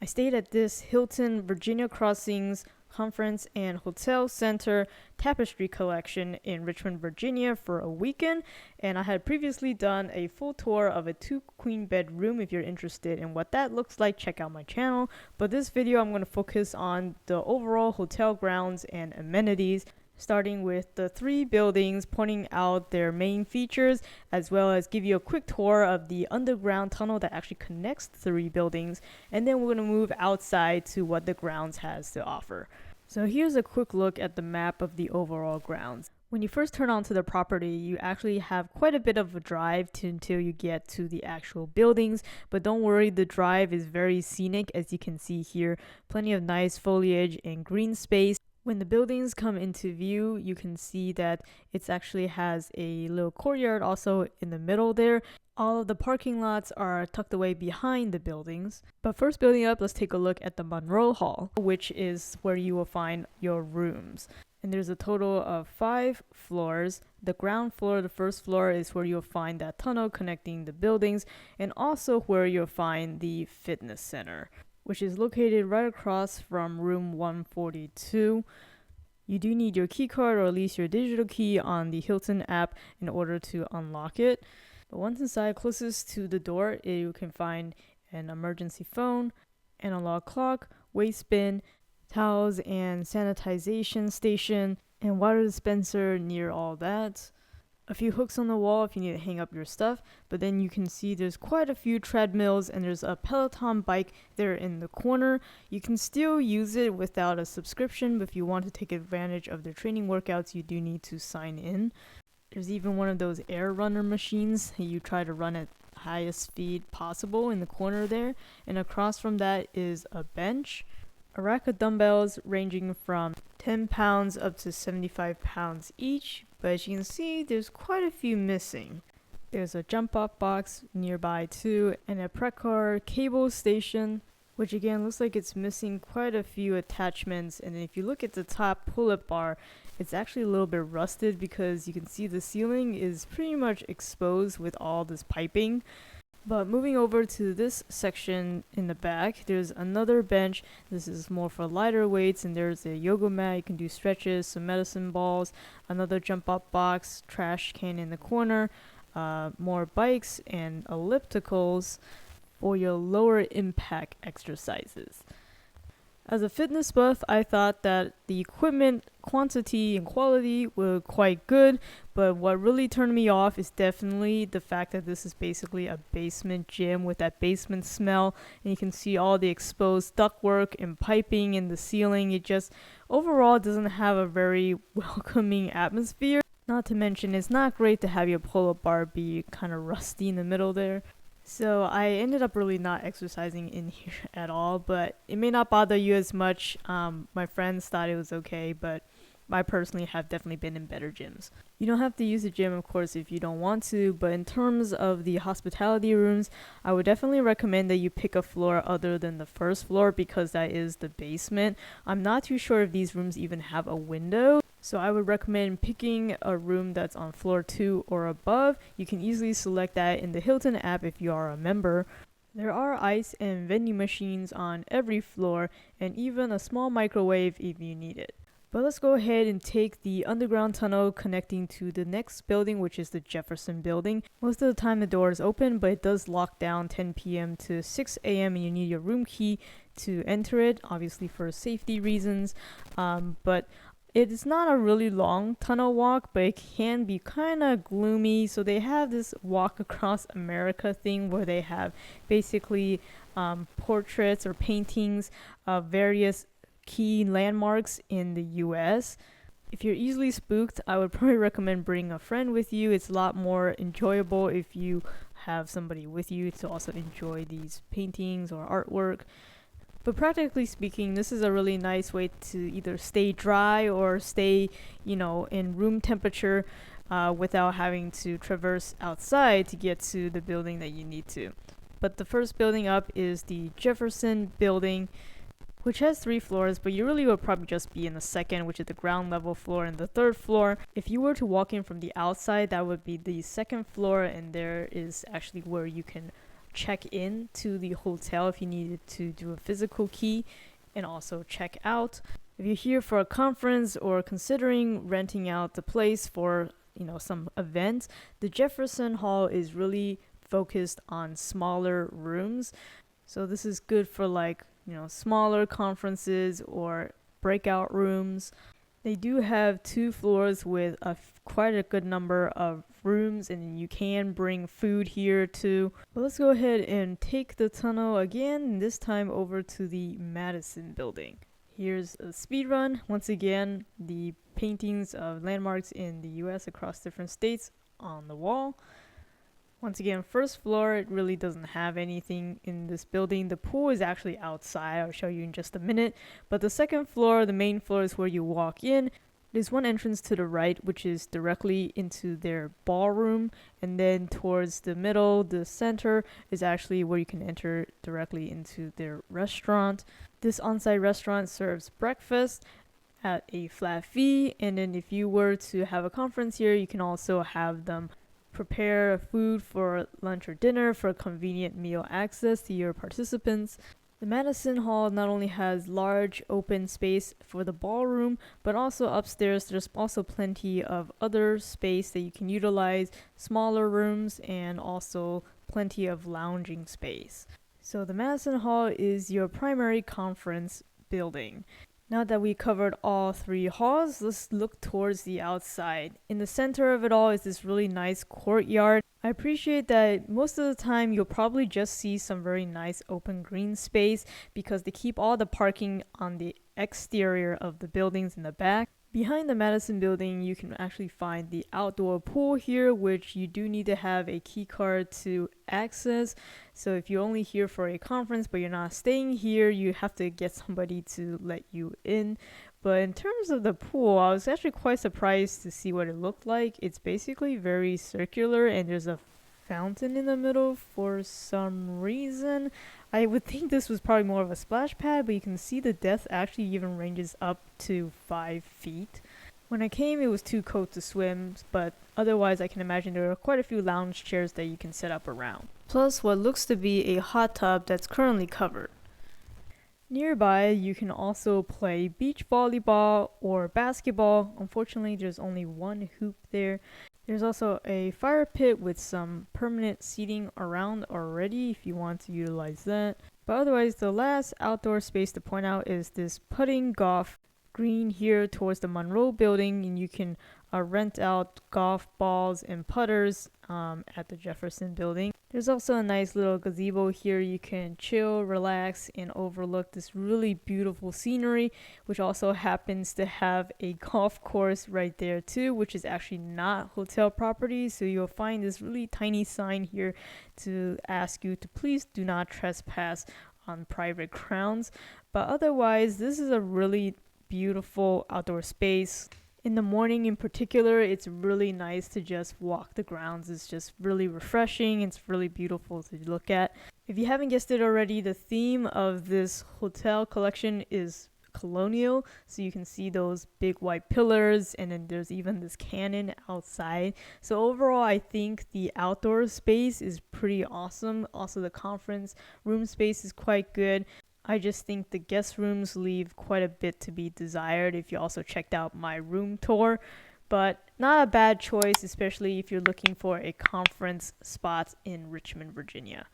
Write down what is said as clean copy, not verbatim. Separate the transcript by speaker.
Speaker 1: stayed at this Hilton Virginia Crossings Conference and Hotel Center Tapestry Collection in Richmond, Virginia for a weekend, and I had previously done a full tour of a 2-queen bed room. If you're interested in what that looks like, check out my channel. But this video I'm going to focus on the overall hotel grounds and amenities, starting with the 3 buildings, pointing out their main features, as well as give you a quick tour of the underground tunnel that actually connects the 3 buildings, and then we're going to move outside to what the grounds has to offer. So here's a quick look at the map of the overall grounds. When you first turn onto the property, you actually have quite a bit of a drive until you get to the actual buildings, but don't worry, the drive is very scenic, as you can see here. Plenty of nice foliage and green space. When the buildings come into view, you can see that it actually has a little courtyard also in the middle there. All of the parking lots are tucked away behind the buildings. But first, building up, let's take a look at the Monroe Hall, which is where you will find your rooms. And there's a total of 5 floors. The ground floor, the first floor, is where you'll find that tunnel connecting the buildings, and also where you'll find the fitness center, which is located right across from room 142. You do need your key card, or at least your digital key, on the Hilton app in order to unlock it. But once inside, closest to the door, you can find an emergency phone, analog clock, waste bin, towels and sanitization station, and water dispenser near all that. A few hooks on the wall if you need to hang up your stuff, but then you can see there's quite a few treadmills, and there's a Peloton bike there in the corner. You can still use it without a subscription, but if you want to take advantage of their training workouts, you do need to sign in. There's even one of those air runner machines you try to run at highest speed possible in the corner there, and across from that is a bench, a rack of dumbbells ranging from 10 pounds up to 75 pounds each, but as you can see, there's quite a few missing. There's a jump off box nearby too, and a Precor cable station, which again looks like it's missing quite a few attachments. And if you look at the top pull-up bar, it's actually a little bit rusted because you can see the ceiling is pretty much exposed with all this piping. But moving over to this section in the back, there's another bench. This is more for lighter weights, and there's a yoga mat. You can do stretches, some medicine balls, another jump up box, trash can in the corner, more bikes and ellipticals for your lower impact exercises. As a fitness buff, I thought that the equipment quantity and quality were quite good, but what really turned me off is definitely the fact that this is basically a basement gym with that basement smell, and you can see all the exposed ductwork and piping in the ceiling. It just overall doesn't have a very welcoming atmosphere. Not to mention, it's not great to have your pull-up bar be kind of rusty in the middle there. So I ended up really not exercising in here at all, but it may not bother you as much. My friends thought it was okay, but I personally have definitely been in better gyms. You don't have to use the gym, of course, if you don't want to, but in terms of the hospitality rooms, I would definitely recommend that you pick a floor other than the first floor, because that is the basement. I'm not too sure if these rooms even have a window, so I would recommend picking a room that's on floor 2 or above. You can easily select that in the Hilton app if you are a member. There are ice and vending machines on every floor, and even a small microwave if you need it. But let's go ahead and take the underground tunnel connecting to the next building, which is the Jefferson building. Most of the time the door is open, but it does lock down 10 p.m. to 6 a.m. and you need your room key to enter it, obviously for safety reasons. But it is not a really long tunnel walk, but it can be kind of gloomy. So they have this walk across America thing where they have basically portraits or paintings of various key landmarks in the US. If you're easily spooked, I would probably recommend bringing a friend with you. It's a lot more enjoyable if you have somebody with you to also enjoy these paintings or artwork. But practically speaking, this is a really nice way to either stay dry or stay, in room temperature without having to traverse outside to get to the building that you need to. But the first building up is the Jefferson building, which has 3 floors, but you really would probably just be in the second, which is the ground level floor, and the third floor. If you were to walk in from the outside, that would be the second floor, and there is actually where you can check in to the hotel if you needed to do a physical key, and also check out. If you're here for a conference or considering renting out the place for some event, the Jefferson Hall is really focused on smaller rooms. So this is good for smaller conferences or breakout rooms. They do have 2 floors with quite a good number of rooms, and you can bring food here too. But let's go ahead and take the tunnel again, this time over to the Madison building. Here's a speed run. Once again, the paintings of landmarks in the US across different states on the wall. Once again, first floor, it really doesn't have anything in this building. The pool is actually outside. I'll show you in just a minute. But the second floor, the main floor, is where you walk in. There's one entrance to the right, which is directly into their ballroom. And then towards the middle, the center, is actually where you can enter directly into their restaurant. This on-site restaurant serves breakfast at a flat fee. And then if you were to have a conference here, you can also have them prepare food for lunch or dinner for convenient meal access to your participants. The Madison Hall not only has large open space for the ballroom, but also upstairs there's also plenty of other space that you can utilize, smaller rooms, and also plenty of lounging space. So the Madison Hall is your primary conference building. Now that we covered all 3 halls, let's look towards the outside. In the center of it all is this really nice courtyard. I appreciate that most of the time you'll probably just see some very nice open green space because they keep all the parking on the exterior of the buildings in the back. Behind the Madison building, you can actually find the outdoor pool here, which you do need to have a key card to access. So if you're only here for a conference but you're not staying here, you have to get somebody to let you in. But in terms of the pool, I was actually quite surprised to see what it looked like. It's basically very circular and there's a fountain in the middle for some reason. I would think this was probably more of a splash pad, but you can see the depth actually even ranges up to 5 feet. When I came, it was too cold to swim, but otherwise I can imagine there are quite a few lounge chairs that you can set up around. Plus what looks to be a hot tub that's currently covered. Nearby, you can also play beach volleyball or basketball. Unfortunately, there's only one hoop there. There's also a fire pit with some permanent seating around already if you want to utilize that. But otherwise, the last outdoor space to point out is this putting golf green here towards the Monroe building, and you can rent out golf balls and putters at the Jefferson building. There's also a nice little gazebo here. You can chill, relax, and overlook this really beautiful scenery, which also happens to have a golf course right there too, which is actually not hotel property. So you'll find this really tiny sign here to ask you to please do not trespass on private grounds. But otherwise, this is a really beautiful outdoor space. In the morning in particular, it's really nice to just walk the grounds. It's just really refreshing. It's really beautiful to look at. If you haven't guessed it already, the theme of this hotel collection is colonial. So you can see those big white pillars, and then there's even this cannon outside. So overall, I think the outdoor space is pretty awesome. Also, the conference room space is quite good. I just think the guest rooms leave quite a bit to be desired if you also checked out my room tour. But not a bad choice, especially if you're looking for a conference spot in Richmond, Virginia.